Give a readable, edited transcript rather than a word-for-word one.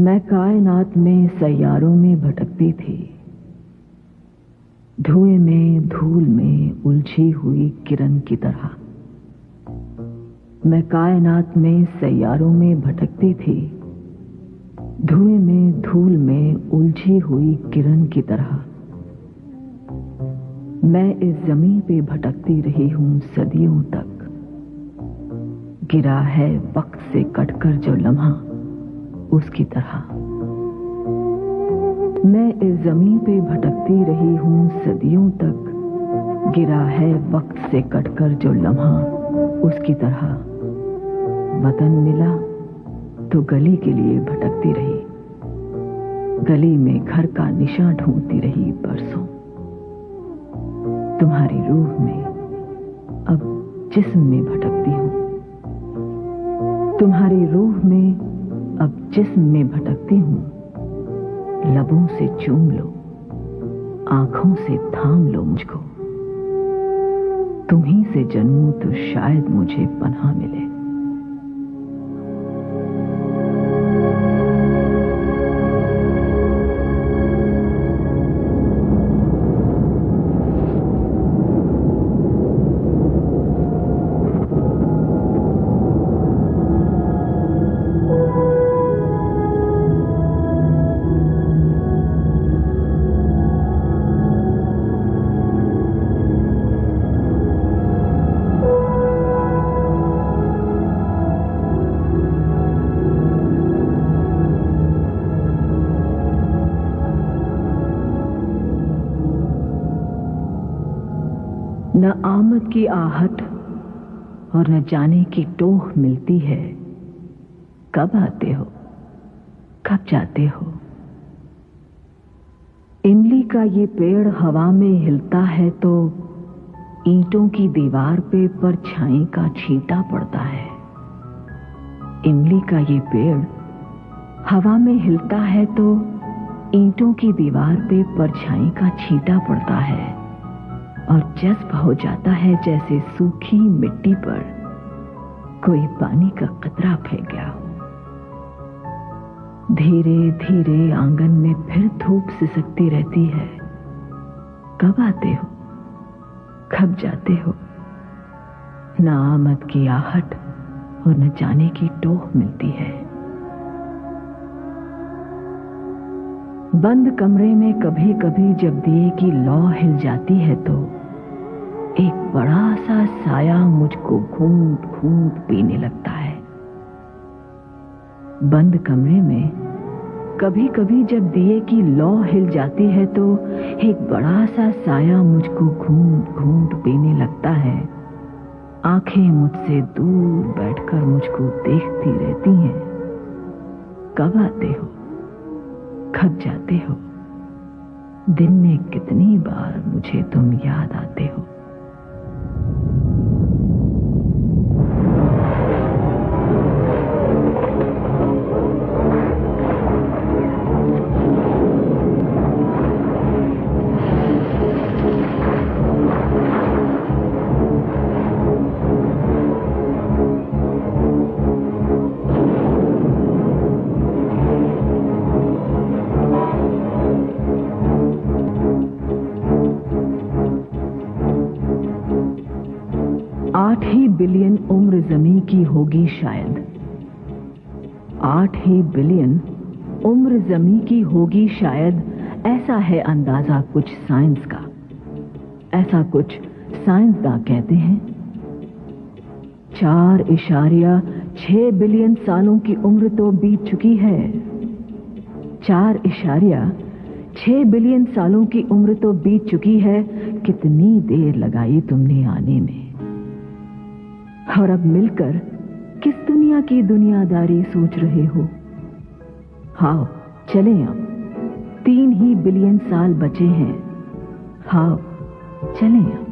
मैं कायनात में सैयारों में भटकती थी, धुएं में धूल में उलझी हुई किरण की तरह। मैं कायनात में सैयारों में भटकती थी, धुएं में धूल में उलझी हुई किरण की तरह। मैं इस जमीन पे भटकती रही हूं सदियों तक। गिरा है वक्त से कटकर जो लम्हा उसकी तरह। मैं इस जमीन पे भटकती रही हूं सदियों तक। गिरा है वक्त से कटकर जो लम्हा उसकी तरह। वतन मिला तो गली के लिए भटकती रही, गली में घर का निशान ढूंढती रही बरसों। तुम्हारी रूह में अब जिस्म में भटकती हूं, तुम्हारी रूह में अब जिस्म में भटकती हूं। लबों से चूम लो, आंखों से थाम लो मुझको। तुम्हीं से जन्मूं तो शायद मुझे पनाह मिले। न आमद की आहट और न जाने की टोह मिलती है। कब आते हो, कब जाते हो। इमली का ये पेड़ हवा में हिलता है तो ईंटों की दीवार पे परछाई का छींटा पड़ता है। इमली का ये पेड़ हवा में हिलता है तो ईंटों की दीवार पे परछाई का छींटा पड़ता है और जज्ब हो जाता है जैसे सूखी मिट्टी पर कोई पानी का कतरा फेंक गया हो। धीरे धीरे आंगन में फिर धूप सिसकती रहती है। कब आते हो, कब जाते हो। न आमद की आहट और न जाने की टोह मिलती है। बंद कमरे में कभी कभी जब दिए की लौ हिल जाती है तो एक बड़ा सा साया मुझको घूंट घूंट पीने लगता है। बंद कमरे में कभी कभी जब दिए की लौ हिल जाती है तो एक बड़ा सा साया मुझको घूंट घूंट पीने लगता है। आंखें मुझसे दूर बैठकर मुझको देखती रहती हैं। कब आते हो, कब जाते हो। दिन में कितनी बार मुझे तुम याद आते हो। आठ ही बिलियन उम्र जमीन की होगी शायद। 8 ही बिलियन उम्र जमीन की होगी शायद। ऐसा है अंदाजा कुछ साइंस का, ऐसा कुछ साइंसदान कहते हैं। 4.6 बिलियन सालों की उम्र तो बीत चुकी है। 4.6 बिलियन सालों की उम्र तो बीत चुकी है। कितनी देर लगाई तुमने आने में, और अब मिलकर किस दुनिया की दुनियादारी सोच रहे हो। हाँ चले, अब 3 ही बिलियन साल बचे हैं। हाँ चले अब।